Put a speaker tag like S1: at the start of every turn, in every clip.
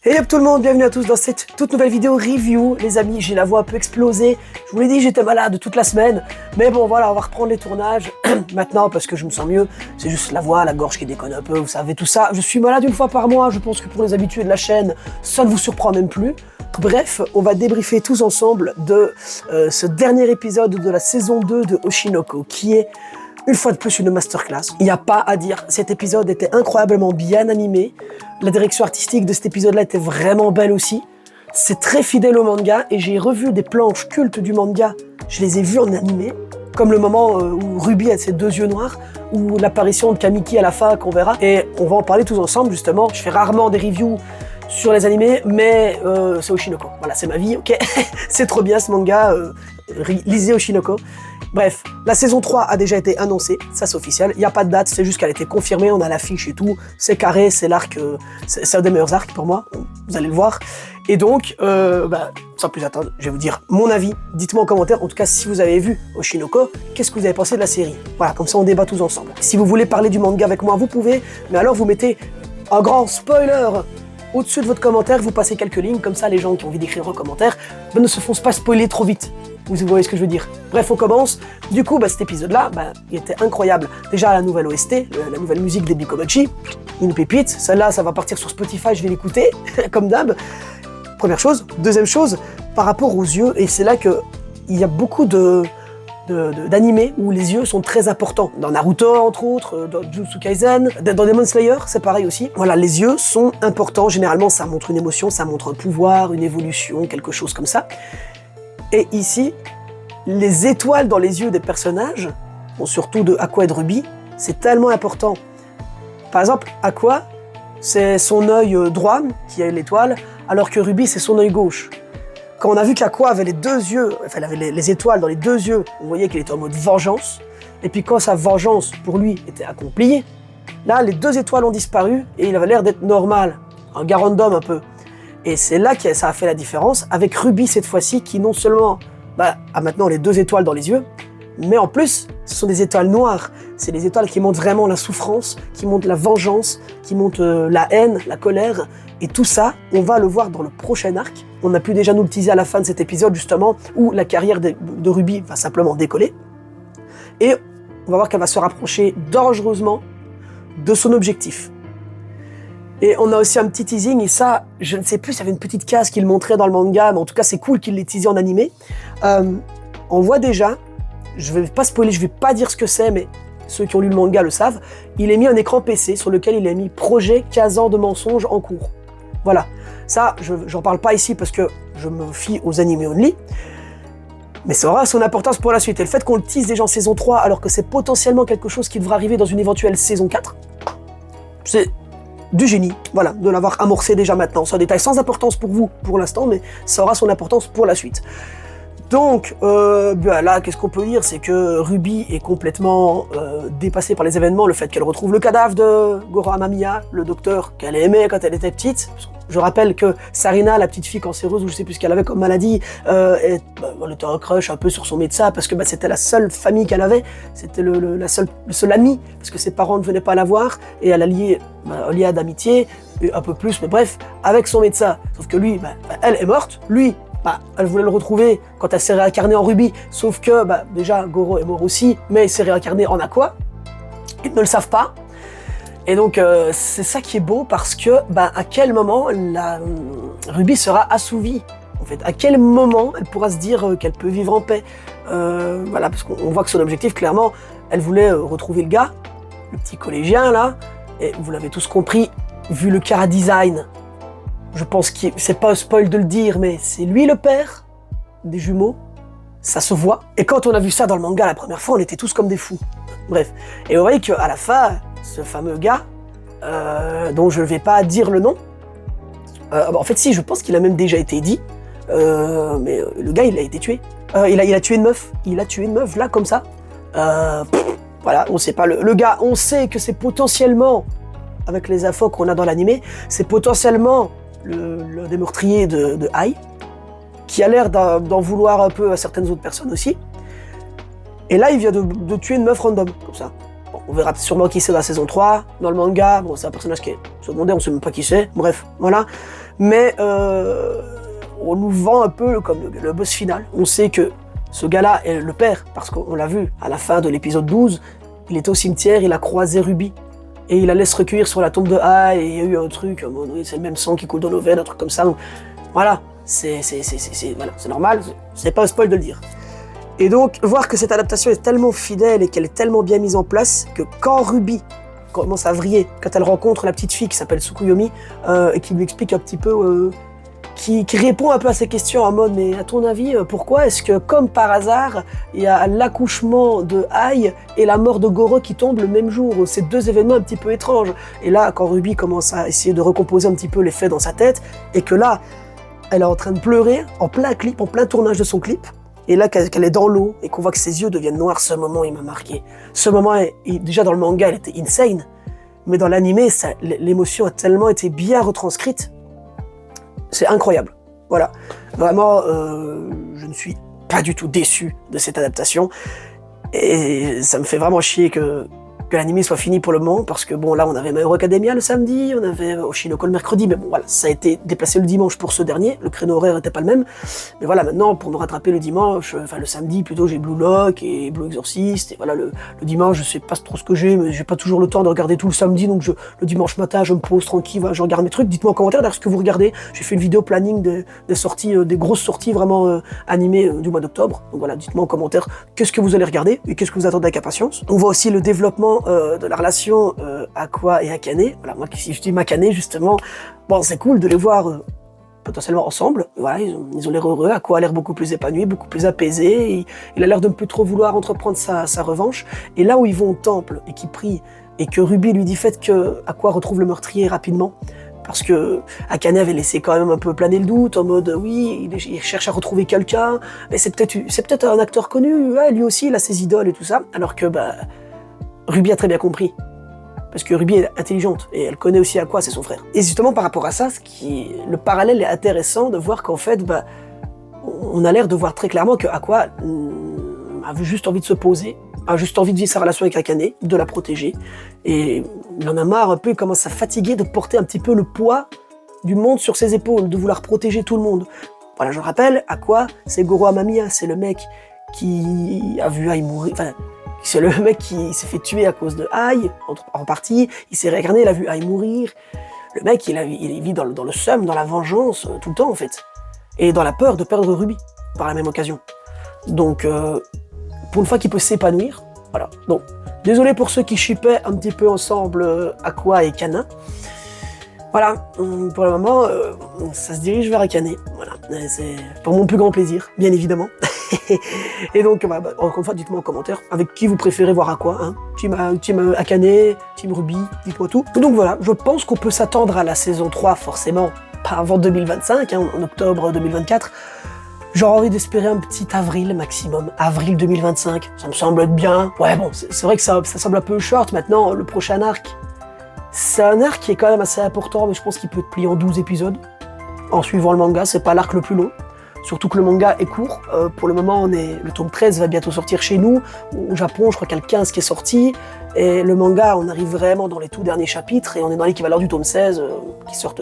S1: Hey up tout le monde, bienvenue à tous dans cette toute nouvelle vidéo review. Les amis, j'ai la voix un peu explosée. Je vous l'ai dit, j'étais malade toute la semaine. Mais bon voilà, on va reprendre les tournages maintenant parce que je me sens mieux. C'est juste la voix, la gorge qui déconne un peu, vous savez tout ça. Je suis malade une fois par mois, je pense que pour les habitués de la chaîne, ça ne vous surprend même plus. Bref, on va débriefer tous ensemble de ce dernier épisode de la saison 2 de Oshinoko, qui est une fois de plus une masterclass. Il n'y a pas à dire, cet épisode était incroyablement bien animé. La direction artistique de cet épisode-là était vraiment belle aussi. C'est très fidèle au manga et j'ai revu des planches cultes du manga. Je les ai vues en animé, comme le moment où Ruby a ses deux yeux noirs, ou l'apparition de Kamiki à la fin qu'on verra. Et on va en parler tous ensemble justement. Je fais rarement des reviews sur les animés, mais c'est Oshinoko. Voilà, c'est ma vie, ok. C'est trop bien ce manga, lisez Oshinoko. Bref, la saison 3 a déjà été annoncée, ça c'est officiel, il n'y a pas de date, c'est juste qu'elle a été confirmée, on a l'affiche et tout, c'est carré, c'est l'arc, c'est un des meilleurs arcs pour moi, vous allez le voir. Et donc, sans plus attendre, je vais vous dire mon avis, dites-moi en commentaire, en tout cas si vous avez vu Oshinoko, qu'est-ce que vous avez pensé de la série? Voilà, comme ça on débat tous ensemble. Si vous voulez parler du manga avec moi, vous pouvez, mais alors vous mettez un grand spoiler au-dessus de votre commentaire, vous passez quelques lignes, comme ça les gens qui ont envie d'écrire un commentaire ne se font pas spoiler trop vite. Vous voyez ce que je veux dire. Bref, on commence. Du coup, cet épisode-là, il était incroyable. Déjà, la nouvelle OST, la nouvelle musique des Bikomachi, une pépite. Celle-là, ça va partir sur Spotify, je vais l'écouter, comme d'hab. Première chose. Deuxième chose, par rapport aux yeux, et c'est là qu'il y a beaucoup d'animés où les yeux sont très importants. Dans Naruto, entre autres, dans Jujutsu Kaisen, dans Demon Slayer, c'est pareil aussi. Voilà, les yeux sont importants. Généralement, ça montre une émotion, ça montre un pouvoir, une évolution, quelque chose comme ça. Et ici, les étoiles dans les yeux des personnages, surtout de Aqua et de Ruby, c'est tellement important. Par exemple, Aqua, c'est son œil droit qui a l'étoile, alors que Ruby, c'est son œil gauche. Quand on a vu qu'Aqua avait les deux yeux, enfin, elle avait les étoiles dans les deux yeux, on voyait qu'il était en mode vengeance. Et puis quand sa vengeance, pour lui, était accomplie, là, les deux étoiles ont disparu et il avait l'air d'être normal, un gars random un peu. Et c'est là que ça a fait la différence, avec Ruby cette fois-ci, qui non seulement a maintenant les deux étoiles dans les yeux, mais en plus, ce sont des étoiles noires. C'est des étoiles qui montrent vraiment la souffrance, qui montrent la vengeance, qui montrent la haine, la colère. Et tout ça, on va le voir dans le prochain arc. On a pu déjà nous le teaser à la fin de cet épisode, justement, où la carrière de Ruby va simplement décoller. Et on va voir qu'elle va se rapprocher dangereusement de son objectif. Et on a aussi un petit teasing, et ça, je ne sais plus, il y avait une petite case qu'il montrait dans le manga, mais en tout cas, c'est cool qu'il l'ait teasé en animé. On voit déjà, je vais pas spoiler, je vais pas dire ce que c'est, mais ceux qui ont lu le manga le savent, il a mis un écran PC sur lequel il a mis projet 15 ans de mensonges en cours. Voilà. Ça, j'en parle pas ici parce que je me fie aux animés only, mais ça aura son importance pour la suite. Et le fait qu'on le tease déjà en saison 3, alors que c'est potentiellement quelque chose qui devra arriver dans une éventuelle saison 4, c'est du génie, voilà, de l'avoir amorcé déjà maintenant. C'est un détail sans importance pour vous pour l'instant, mais ça aura son importance pour la suite. Donc, là, qu'est-ce qu'on peut dire? C'est que Ruby est complètement dépassée par les événements, le fait qu'elle retrouve le cadavre de Goro Amamiya, le docteur qu'elle aimait quand elle était petite. Je rappelle que Sarina, la petite fille cancéreuse, ou je sais plus ce qu'elle avait comme maladie, elle était un crush un peu sur son médecin, parce que c'était la seule famille qu'elle avait, c'était le seul ami, parce que ses parents ne venaient pas la voir, et elle a lié un lien d'amitié, un peu plus, mais bref, avec son médecin. Sauf que lui, elle est morte, lui, elle voulait le retrouver quand elle s'est réincarnée en Ruby, sauf que déjà Goro est mort aussi, mais il s'est réincarné en Aqua. Ils ne le savent pas. Et donc c'est ça qui est beau, parce que à quel moment la Ruby sera assouvie. En fait, à quel moment elle pourra se dire qu'elle peut vivre en paix. Voilà, parce qu'on voit que son objectif, clairement, elle voulait retrouver le gars, le petit collégien là, et vous l'avez tous compris, vu le chara design. Je pense que c'est pas un spoil de le dire, mais c'est lui le père des jumeaux. Ça se voit. Et quand on a vu ça dans le manga la première fois, on était tous comme des fous. Bref. Et vous voyez qu'à la fin, ce fameux gars, dont je vais pas dire le nom, en fait si, je pense qu'il a même déjà été dit, mais le gars il a été tué. Il a tué une meuf. Il a tué une meuf là comme ça. Voilà, on sait pas. Le gars, on sait que c'est potentiellement, avec les infos qu'on a dans l'animé, c'est potentiellement le des meurtriers de Ai, qui a l'air d'en vouloir un peu à certaines autres personnes aussi. Et là, il vient de tuer une meuf random, comme ça. Bon, on verra sûrement qui c'est dans la saison 3. Dans le manga, bon, c'est un personnage qui est secondaire, on sait même pas qui c'est. Bref, voilà. Mais on nous vend un peu comme le boss final. On sait que ce gars-là est le père, parce qu'on l'a vu à la fin de l'épisode 12, il était au cimetière, il a croisé Ruby. Et il allait se recueillir sur la tombe de Ai, et il y a eu un truc, c'est le même sang qui coule dans nos veines, un truc comme ça. Donc, voilà, c'est normal, c'est pas un spoil de le dire. Et donc, voir que cette adaptation est tellement fidèle et qu'elle est tellement bien mise en place, que quand Ruby commence à vriller, quand elle rencontre la petite fille qui s'appelle Tsukuyomi, et qui lui explique un petit peu... Qui répond un peu à ces questions en mode, mais à ton avis, pourquoi est-ce que, comme par hasard, il y a l'accouchement de Ai et la mort de Goro qui tombent le même jour? C'est deux événements un petit peu étranges. Et là, quand Ruby commence à essayer de recomposer un petit peu les faits dans sa tête, et que là, elle est en train de pleurer en plein clip, en plein tournage de son clip, et là qu'elle est dans l'eau, et qu'on voit que ses yeux deviennent noirs, ce moment, il m'a marqué. Ce moment, déjà dans le manga, elle était insane, mais dans l'animé, l'émotion a tellement été bien retranscrite. C'est incroyable, voilà. Vraiment, je ne suis pas du tout déçu de cette adaptation. Et ça me fait vraiment chier que l'anime soit fini pour le moment, parce que bon, là, on avait My Hero Academia le samedi, on avait Oshinoko le mercredi, mais bon, voilà, ça a été déplacé le dimanche pour ce dernier, le créneau horaire n'était pas le même. Mais voilà, maintenant, pour me rattraper le dimanche, enfin le samedi plutôt, j'ai Blue Lock et Blue Exorcist, et voilà, le dimanche, je sais pas trop ce que j'ai, mais j'ai pas toujours le temps de regarder tout le samedi, donc le dimanche matin, je me pose tranquille, voilà, je regarde mes trucs. Dites-moi en commentaire d'ailleurs ce que vous regardez. J'ai fait une vidéo planning des sorties, des grosses sorties vraiment animées du mois d'octobre. Donc voilà, dites-moi en commentaire qu'est-ce que vous allez regarder et qu'est-ce que vous attendez avec impatience. On voit aussi le développement de la relation Aqua et Akane. Voilà, moi, si je dis Akane, justement, bon, c'est cool de les voir potentiellement ensemble. Voilà, ils ont l'air heureux. Aqua a l'air beaucoup plus épanoui, beaucoup plus apaisé. Il a l'air de ne plus trop vouloir entreprendre sa revanche. Et là où ils vont au temple et qu'ils prient, et que Ruby lui dit faites que Aqua retrouve le meurtrier rapidement, parce que Akane avait laissé quand même un peu planer le doute, en mode oui, il cherche à retrouver quelqu'un, mais c'est peut-être un acteur connu, ouais, lui aussi il a ses idoles et tout ça, alors que Ruby a très bien compris. Parce que Ruby est intelligente, et elle connaît aussi Aqua, c'est son frère. Et justement par rapport à ça, le parallèle est intéressant de voir qu'en fait, on a l'air de voir très clairement que Aqua a juste envie de se poser, a juste envie de vivre sa relation avec Akane, de la protéger, et il en a marre un peu, il commence à fatiguer de porter un petit peu le poids du monde sur ses épaules, de vouloir protéger tout le monde. Voilà, je rappelle, Aqua, c'est Goro Amamiya, c'est le mec qui a vu Ai mourir, enfin, c'est le mec qui s'est fait tuer à cause de Ai, en partie, il s'est réincarné, il a vu Ai mourir. Le mec, il vit dans le seum, dans la vengeance, tout le temps en fait. Et dans la peur de perdre Ruby, par la même occasion. Donc, pour une fois qu'il peut s'épanouir, voilà. Donc, désolé pour ceux qui shippaient un petit peu ensemble Aqua et Kana. Voilà, pour le moment, ça se dirige vers Akane. Voilà, c'est pour mon plus grand plaisir, bien évidemment. Et donc, encore une fois, dites-moi en commentaire avec qui vous préférez voir Aqua. Hein. Team Akane, Team Ruby, dites-moi tout. Et donc voilà, je pense qu'on peut s'attendre à la saison 3, forcément, pas avant 2025, hein, en octobre 2024. J'aurais envie d'espérer un petit avril maximum, avril 2025, ça me semble être bien. Ouais bon, c'est vrai que ça semble un peu short maintenant, le prochain arc. C'est un arc qui est quand même assez important, mais je pense qu'il peut être plié en 12 épisodes. En suivant le manga, c'est pas l'arc le plus long. Surtout que le manga est court. Pour le moment, le tome 13 va bientôt sortir chez nous. Au Japon, je crois qu'il y a le 15 qui est sorti. Et le manga, on arrive vraiment dans les tout derniers chapitres et on est dans l'équivalent du tome 16 qui sortent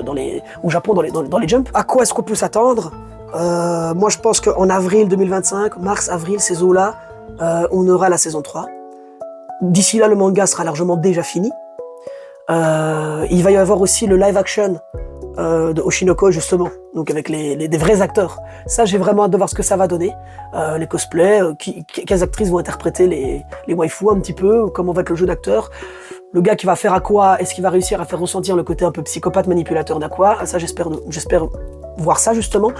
S1: au Japon dans les Jump. À quoi est-ce qu'on peut s'attendre ? Moi, je pense qu'en avril 2025, mars-avril, ces eaux-là, on aura la saison 3. D'ici là, le manga sera largement déjà fini. Il va y avoir aussi le live action de Oshinoko justement, donc avec des vrais acteurs. Ça, j'ai vraiment hâte de voir ce que ça va donner. Les cosplays, quelles actrices vont interpréter les waifus un petit peu, comment va être le jeu d'acteur. Le gars qui va faire Aqua, est-ce qu'il va réussir à faire ressentir le côté un peu psychopathe manipulateur d'Aqua? Ça, j'espère voir ça justement,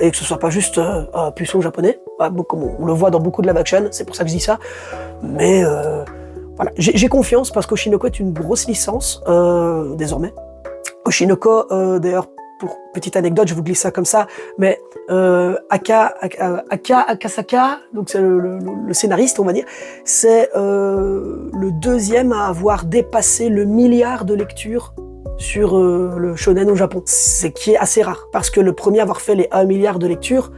S1: et que ce soit pas juste un puceau japonais, comme on le voit dans beaucoup de live action, c'est pour ça que je dis ça. Mais voilà, j'ai confiance parce qu'Oshinoko est une grosse licence désormais. Oshinoko, d'ailleurs, pour petite anecdote, je vous glisse ça comme ça, mais Akasaka, donc c'est le scénariste, on va dire, c'est le deuxième à avoir dépassé le milliard de lectures sur le shonen au Japon, c'est qui est assez rare, parce que le premier à avoir fait les 1 milliard de lectures,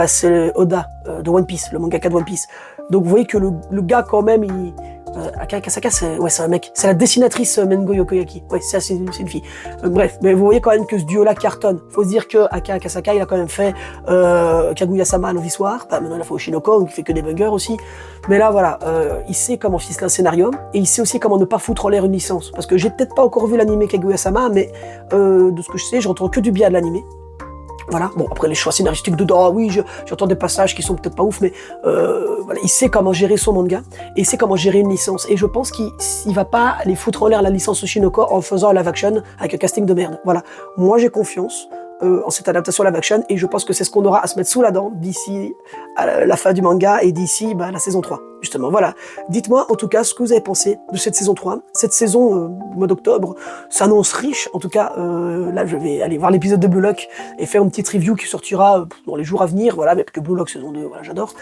S1: c'est Oda de One Piece, le mangaka de One Piece. Donc vous voyez que le gars quand même, Aka Akasaka, c'est un mec. C'est la dessinatrice Mengo Yokoyaki. Ouais, c'est une fille. Bref, mais vous voyez quand même que ce duo-là cartonne. Faut se dire que Aka Akasaka, il a quand même fait Kaguya-sama Novi Soir. Maintenant, il a fait Oshinoko, qui fait que des bangers aussi. Mais là, voilà, il sait comment ficeler un scénario et il sait aussi comment ne pas foutre en l'air une licence. Parce que j'ai peut-être pas encore vu l'animé Kaguya-sama, mais de ce que je sais, j'entends que du bien de l'animé. Voilà, bon, après les choix scénaristiques dedans, oui, j'entends des passages qui sont peut-être pas ouf, mais voilà, il sait comment gérer son manga, et il sait comment gérer une licence, et je pense qu'il va pas les foutre en l'air la licence Oshinoko en faisant un live action avec un casting de merde. Voilà, moi j'ai confiance en cette adaptation live action, et je pense que c'est ce qu'on aura à se mettre sous la dent d'ici à la fin du manga, et d'ici la saison 3. Justement, voilà. Dites-moi en tout cas ce que vous avez pensé de cette saison 3. Cette saison, mois d'octobre, s'annonce riche. En tout cas, là, je vais aller voir l'épisode de Blue Lock et faire une petite review qui sortira dans les jours à venir. Voilà, mais parce que Blue Lock saison 2, voilà, j'adore.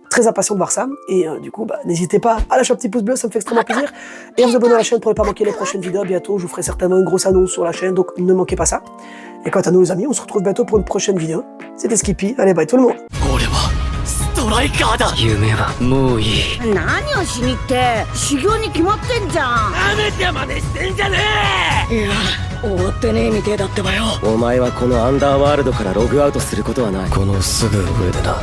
S1: Très impatient de voir ça. Et du coup, n'hésitez pas à lâcher un petit pouce bleu, ça me fait extrêmement plaisir. Et à vous abonner à la chaîne pour ne pas manquer les prochaines vidéos. Bientôt, je vous ferai certainement une grosse annonce sur la chaîne, donc ne manquez pas ça. Et quant à nous, les amis, on se retrouve bientôt pour une prochaine vidéo. C'était Skippy. Allez, bye tout le monde.
S2: ストライカーだ。夢はもういい。
S3: 何をしにって修行に決まってんじゃん。
S2: なめて真似してんじゃねえ。
S3: いや終わってねえみてえだってばよ。
S2: お前はこのアンダーワールドからログアウトすることはない。このすぐ上でな。